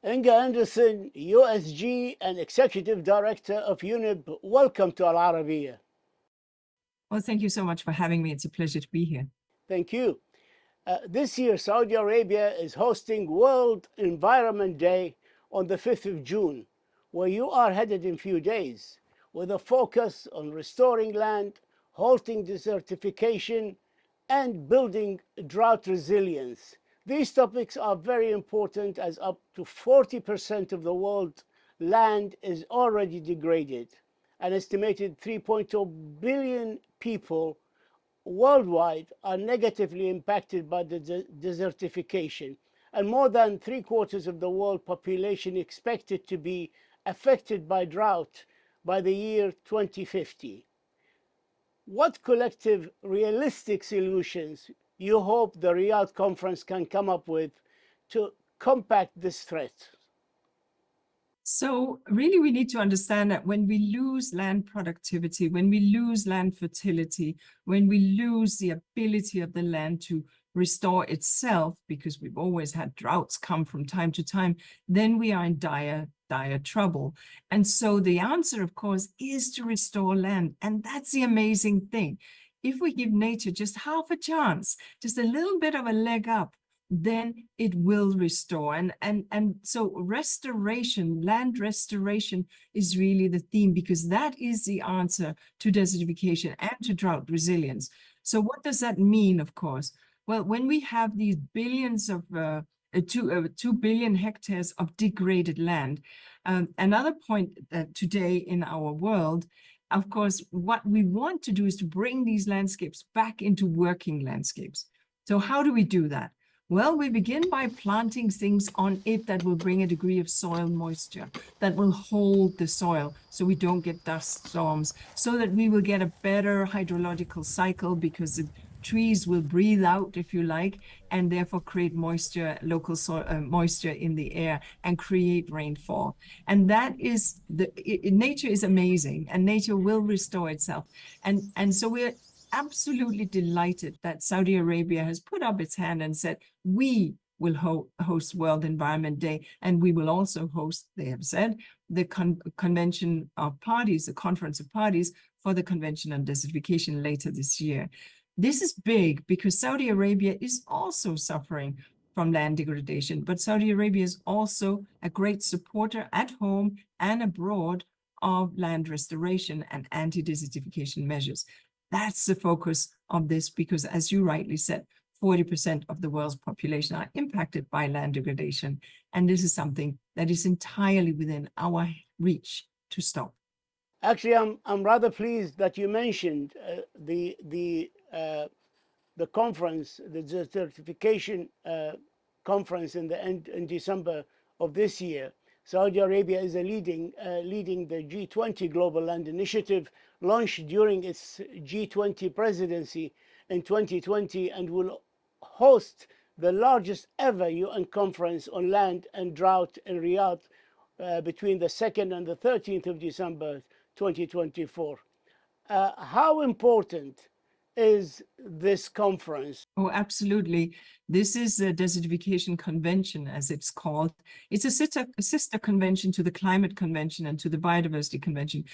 Inga Anderson, USG and Executive Director of UNEP, welcome to Al Arabiya. Well, thank you so much for having me. It's a pleasure to be here. Thank you. This year, Saudi Arabia is hosting World Environment Day on the 5th of June, where you are headed in a few days, with a focus on restoring land, halting desertification, and building drought resilience. These topics are very important as up to 40% of the world land is already degraded. An estimated 3.2 billion people worldwide are negatively impacted by the desertification, and more than 3/4 of the world population expected to be affected by drought by the year 2050. What collective, realistic solutions you hope the Riyadh conference can come up with to combat this threat? So really, we need to understand that when we lose land productivity, when we lose land fertility, when we lose the ability of the land to restore itself, because we've always had droughts come from time to time, then we are in dire trouble. And so the answer, of course, is to restore land. And that's the amazing thing. If we give nature just half a chance, just a little bit of a leg up, then it will restore. And so restoration, land restoration is really the theme, because that is the answer to desertification and to drought resilience. So what does that mean, of course? Well, when we have these billions of 2 billion hectares of degraded land, another point today in our world, of course, what we want to do is to bring these landscapes back into working landscapes. So how do we do that? Well, we begin by planting things on it that will bring a degree of soil moisture, that will hold the soil so we don't get dust storms, so that we will get a better hydrological cycle, because the trees will breathe out, if you like, and therefore create moisture, local soil, moisture in the air, and create rainfall. And that is, nature is amazing, and nature will restore itself. And so we're absolutely delighted that Saudi Arabia has put up its hand and said, we will host World Environment Day, and we will also host, they have said, the Convention of Parties, the Conference of Parties for the Convention on Desertification later this year. This is big because Saudi Arabia is also suffering from land degradation, but Saudi Arabia is also a great supporter at home and abroad of land restoration and anti-desertification measures. That's the focus of this, because as you rightly said, 40% of the world's population are impacted by land degradation. And this is something that is entirely within our reach to stop. Actually, I'm rather pleased that you mentioned the conference, the desertification conference in December of this year. Saudi Arabia is leading the G20 Global Land Initiative, launched during its G20 presidency in 2020, and will host the largest ever UN conference on land and drought in Riyadh between the 2nd and the 13th of December 2024. How important is this conference? Oh, absolutely. This is the Desertification Convention, as it's called. It's a sister convention to the Climate Convention and to the Biodiversity Convention.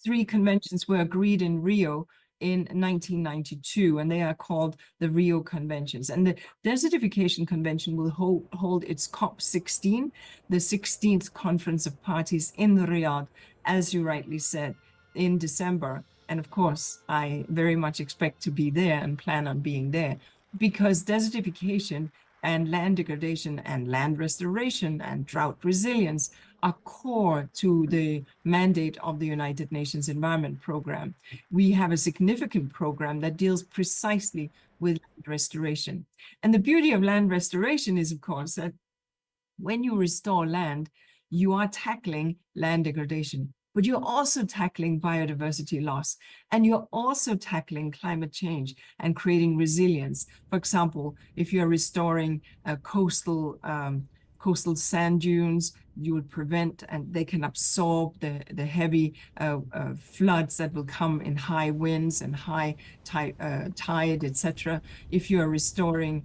3 conventions were agreed in Rio in 1992, and they are called the Rio Conventions. And the Desertification Convention will hold its COP16, the 16th Conference of Parties in Riyadh, as you rightly said, in December. And of course, I very much expect to be there and plan on being there, because desertification and land degradation and land restoration and drought resilience are core to the mandate of the United Nations Environment Programme. We have a significant program that deals precisely with land restoration. And the beauty of land restoration is, of course, that when you restore land, you are tackling land degradation, but you're also tackling biodiversity loss, and you're also tackling climate change and creating resilience. For example, if you're restoring coastal sand dunes, you will prevent, and they can absorb the heavy floods that will come in high winds and high tide, etc. If you are restoring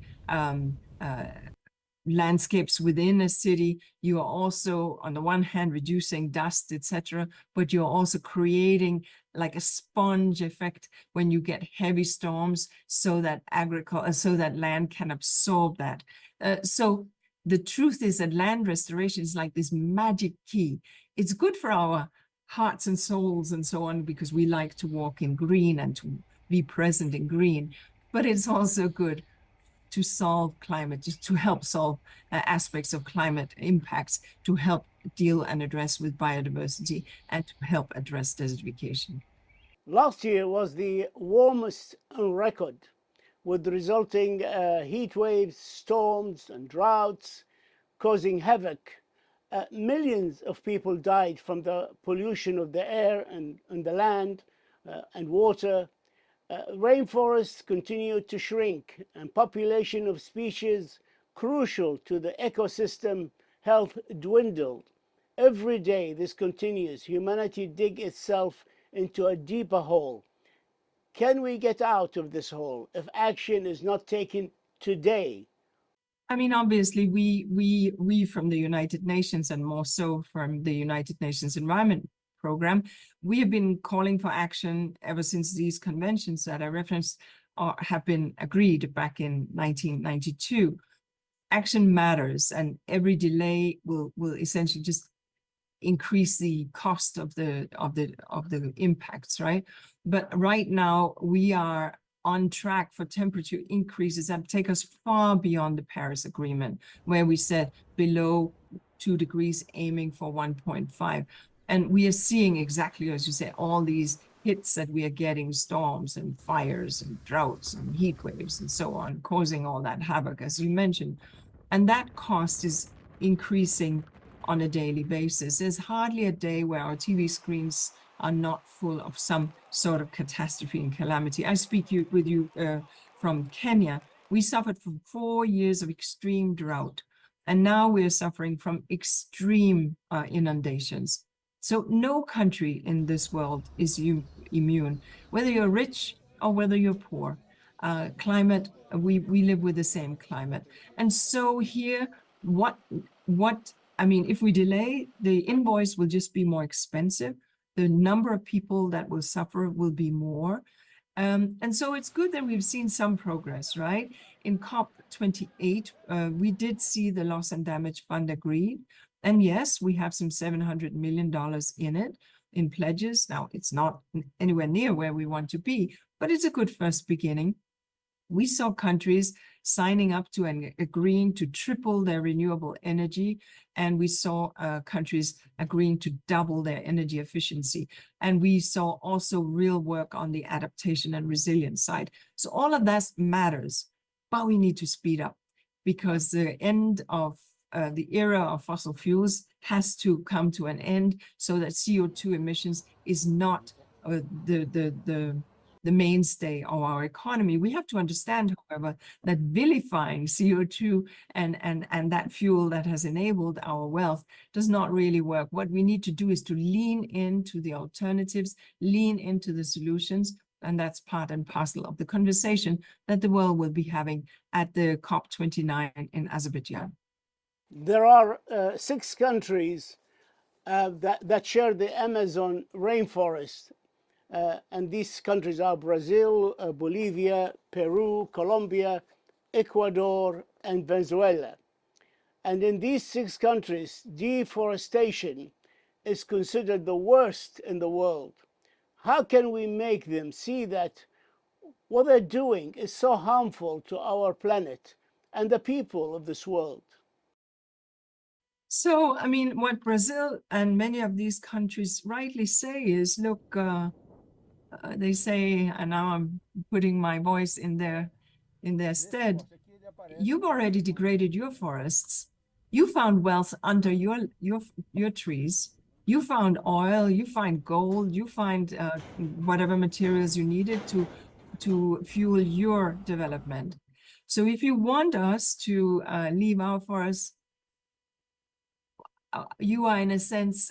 landscapes within a city. You are also, on the one hand, reducing dust, etc., but you're also creating like a sponge effect when you get heavy storms, so that land can absorb that. So the truth is that land restoration is like this magic key. It's good for our hearts and souls and so on, because we like to walk in green and to be present in green, but it's also good to solve climate, just to help solve aspects of climate impacts, to help deal and address with biodiversity, and to help address desertification. Last year was the warmest on record, with resulting heat waves, storms, and droughts causing havoc. Millions of people died from the pollution of the air and the land and water. Rainforests continued to shrink, and population of species crucial to the ecosystem health dwindled. Every day this continues, humanity dig itself into a deeper hole. Can we get out of this hole if action is not taken today? I mean, obviously, we from the United Nations, and more so from the United Nations Environment Program, we have been calling for action ever since these conventions that I referenced have been agreed back in 1992. Action matters, and every delay will essentially just increase the cost of the impacts, right? But right now we are on track for temperature increases that take us far beyond the Paris Agreement, where we said below 2 degrees, aiming for 1.5. And we are seeing exactly, as you say, all these hits that we are getting, storms and fires and droughts and heat waves and so on, causing all that havoc, as you mentioned. And that cost is increasing on a daily basis. There's hardly a day where our TV screens are not full of some sort of catastrophe and calamity. I speak with you from Kenya. We suffered from 4 years of extreme drought, and now we're suffering from extreme inundations. So no country in this world is immune, whether you're rich or whether you're poor. Climate, we live with the same climate. And so here, I mean, if we delay, the invoice will just be more expensive. The number of people that will suffer will be more. And so it's good that we've seen some progress, right? In COP28, we did see the loss and damage fund agreed. And yes, we have some $700 million in it, in pledges. Now, it's not anywhere near where we want to be, but it's a good first beginning. We saw countries signing up to and agreeing to triple their renewable energy, and we saw countries agreeing to double their energy efficiency. And we saw also real work on the adaptation and resilience side. So all of that matters, but we need to speed up, because the end of the era of fossil fuels has to come to an end, so that CO2 emissions is not the mainstay of our economy. We have to understand, however, that vilifying CO2 and that fuel that has enabled our wealth does not really work. What we need to do is to lean into the alternatives, lean into the solutions, and that's part and parcel of the conversation that the world will be having at the COP29 in Azerbaijan. There are 6 countries that share the Amazon rainforest. And these countries are Brazil, Bolivia, Peru, Colombia, Ecuador, and Venezuela. And in these 6 countries, deforestation is considered the worst in the world. How can we make them see that what they're doing is so harmful to our planet and the people of this world? So, I mean, what Brazil and many of these countries rightly say is, look, they say, and now I'm putting my voice in their stead, you've already degraded your forests. You found wealth under your trees. You found oil, you find gold, you find whatever materials you needed to fuel your development. So if you want us to leave our forests, you are, in a sense,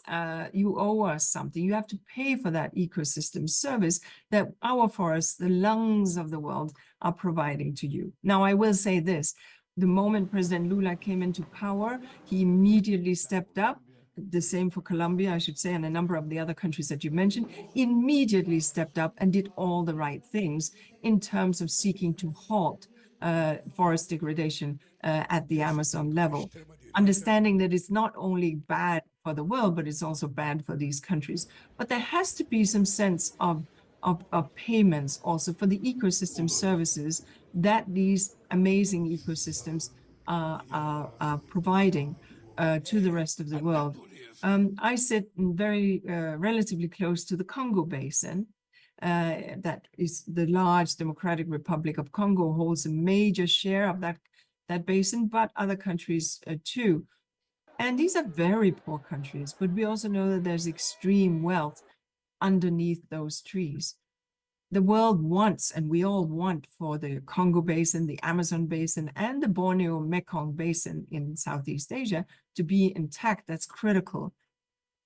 you owe us something. You have to pay for that ecosystem service that our forests, the lungs of the world, are providing to you. Now, I will say this. the moment President Lula came into power, he immediately stepped up. The same for Colombia, I should say, and a number of the other countries that you mentioned, immediately stepped up and did all the right things in terms of seeking to halt forest degradation at the Amazon level, understanding that it's not only bad for the world, but it's also bad for these countries. But there has to be some sense of payments also for the ecosystem services that these amazing ecosystems are providing to the rest of the world. I sit very relatively close to the Congo Basin. That is the large Democratic Republic of Congo holds a major share of that basin, but other countries too. And these are very poor countries, but we also know that there's extreme wealth underneath those trees. The world wants, and we all want, for the Congo Basin, the Amazon Basin, and the Borneo Mekong Basin in Southeast Asia to be intact. That's critical.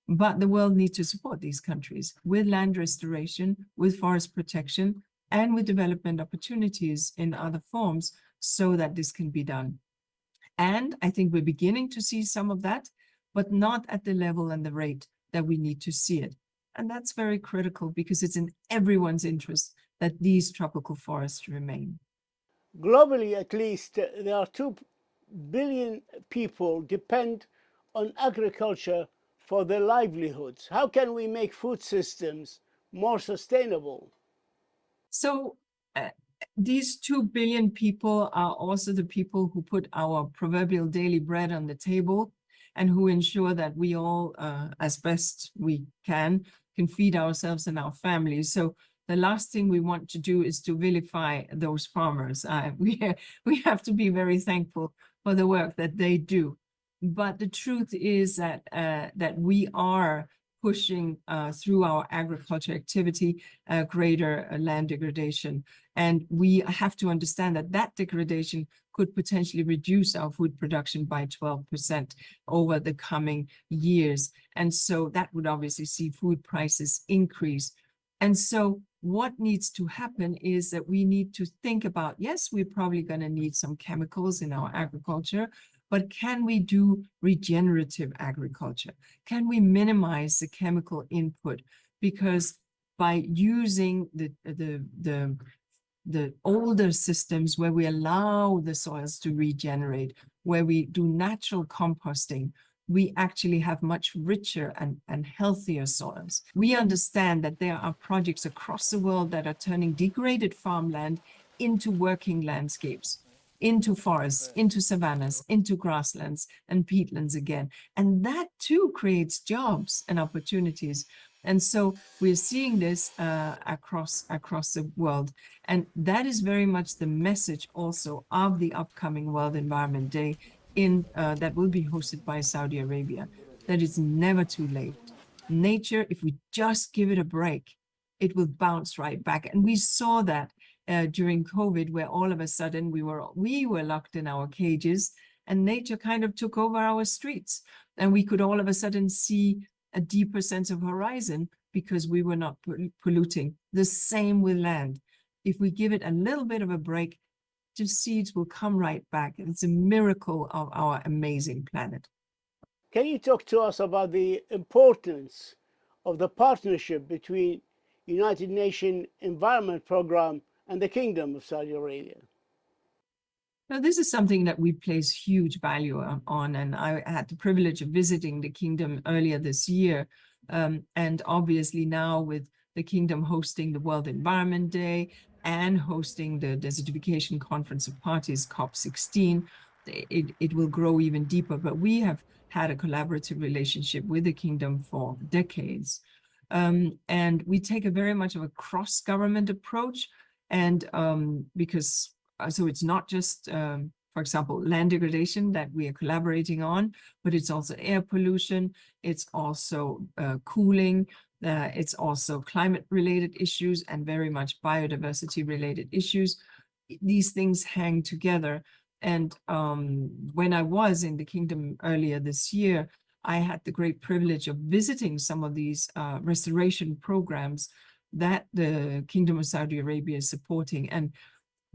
But the world needs to support these countries with land restoration, with forest protection, and with development opportunities in other forms so that this can be done. And I think we're beginning to see some of that, but not at the level and the rate that we need to see it. And that's very critical because it's in everyone's interest that these tropical forests remain. Globally, at least, there are 2 billion people depend on agriculture for their livelihoods. How can we make food systems more sustainable? So these 2 billion people are also the people who put our proverbial daily bread on the table and who ensure that we all, as best we can feed ourselves and our families. So the last thing we want to do is to vilify those farmers. We have to be very thankful for the work that they do. But the truth is that that we are pushing through our agriculture activity greater land degradation. And we have to understand that that degradation could potentially reduce our food production by 12% over the coming years. And so that would obviously see food prices increase. And so what needs to happen is that we need to think about, yes, we're probably going to need some chemicals in our agriculture, but can we do regenerative agriculture? Can we minimize the chemical input? Because by using the older systems where we allow the soils to regenerate, where we do natural composting, we actually have much richer and healthier soils. We understand that there are projects across the world that are turning degraded farmland into working landscapes, into forests, into savannas, into grasslands and peatlands again. And that too creates jobs and opportunities. And so we're seeing this across the world. And that is very much the message also of the upcoming World Environment Day that will be hosted by Saudi Arabia, that it's never too late. Nature, if we just give it a break, it will bounce right back. And we saw that during COVID, where all of a sudden we were locked in our cages and nature kind of took over our streets. And we could all of a sudden see a deeper sense of horizon because we were not polluting. The same with land. If we give it a little bit of a break, the seeds will come right back. And it's a miracle of our amazing planet. Can you talk to us about the importance of the partnership between United Nations Environment Programme and the Kingdom of Saudi Arabia? Now, this is something that we place huge value on, and I had the privilege of visiting the Kingdom earlier this year. And obviously now with the Kingdom hosting the World Environment Day and hosting the Desertification Conference of Parties, COP16, it will grow even deeper. But we have had a collaborative relationship with the Kingdom for decades. And we take a very much of a cross-government approach. And because so it's not just, for example, land degradation that we are collaborating on, but it's also air pollution, it's also cooling, it's also climate-related issues and very much biodiversity-related issues. These things hang together. And when I was in the Kingdom earlier this year, I had the great privilege of visiting some of these restoration programs that the Kingdom of Saudi Arabia is supporting. And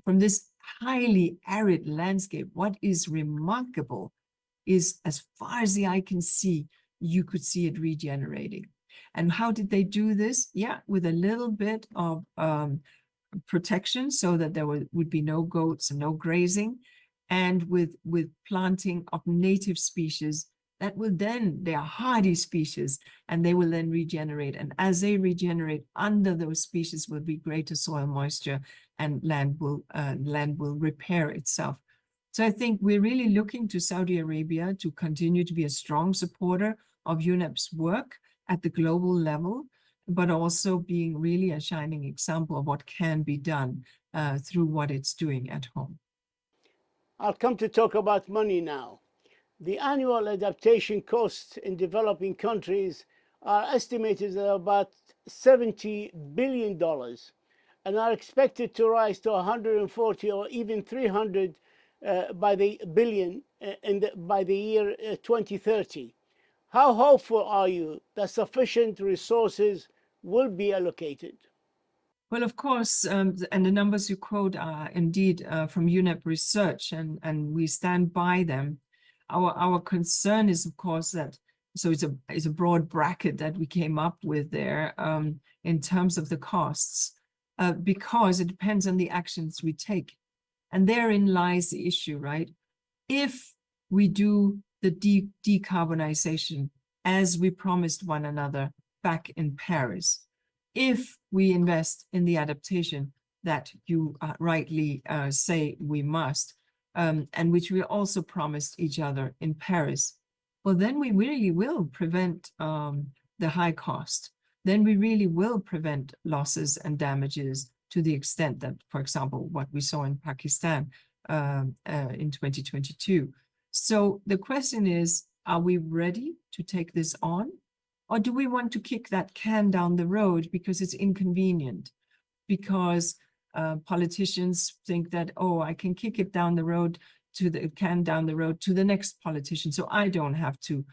from this highly arid landscape, what is remarkable is, as far as the eye can see, you could see it regenerating. And how did they do this? Yeah, with a little bit of protection so that there would be no goats and no grazing, and with planting of native species that will then, they are hardy species, and they will then regenerate. And as they regenerate, under those species will be greater soil moisture, and land will repair itself. So I think we're really looking to Saudi Arabia to continue to be a strong supporter of UNEP's work at the global level, but also being really a shining example of what can be done through what it's doing at home. I'll come to talk about money now. The annual adaptation costs in developing countries are estimated at about $70 billion and are expected to rise to 140 or even 300 by the year 2030. How hopeful are you that sufficient resources will be allocated? Well, of course, and the numbers you quote are indeed from UNEP research, and we stand by them. Our concern is, of course, that, so it's a broad bracket that we came up with there in terms of the costs, because it depends on the actions we take. And therein lies the issue, right? If we do the decarbonization as we promised one another back in Paris, if we invest in the adaptation that you rightly say we must, and which we also promised each other in Paris, well, then we really will prevent the high cost. Then we really will prevent losses and damages to the extent that, for example, what we saw in Pakistan in 2022. So the question is, are we ready to take this on? Or do we want to kick that can down the road because it's inconvenient? Because politicians think that, oh, I can kick it down the road to the next politician, so I don't have to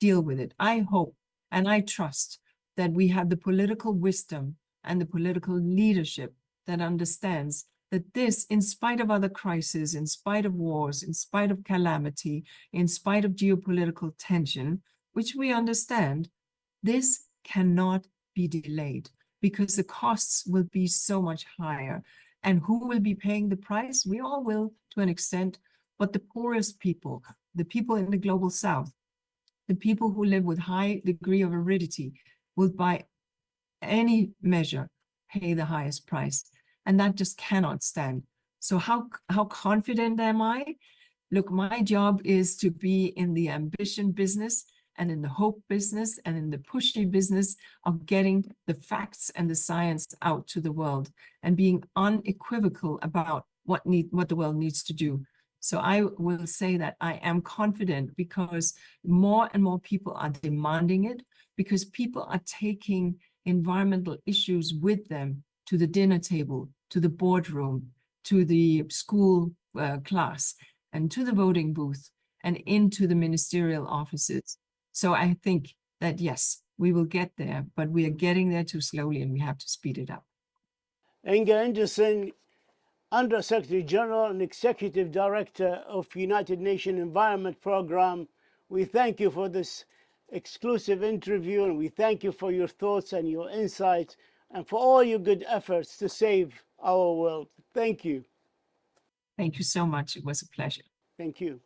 deal with it. I hope and I trust that we have the political wisdom and the political leadership that understands that this, in spite of other crises, in spite of wars, in spite of calamity, in spite of geopolitical tension, which we understand, this cannot be delayed because the costs will be so much higher. And who will be paying the price? We all will, to an extent, but the poorest people, the people in the global south, the people who live with high degree of aridity, will by any measure pay the highest price. And that just cannot stand. So how confident am I? Look, my job is to be in the ambition business and in the hope business and in the pushy business of getting the facts and the science out to the world and being unequivocal about what the world needs to do. So I will say that I am confident because more and more people are demanding it, because people are taking environmental issues with them to the dinner table, to the boardroom, to the school class, and to the voting booth, and into the ministerial offices. So I think that, yes, we will get there, but we are getting there too slowly and we have to speed it up. Inga Anderson, Under Secretary General and Executive Director of United Nations Environment Program, we thank you for this exclusive interview, and we thank you for your thoughts and your insights and for all your good efforts to save our world. Thank you. Thank you so much. It was a pleasure. Thank you.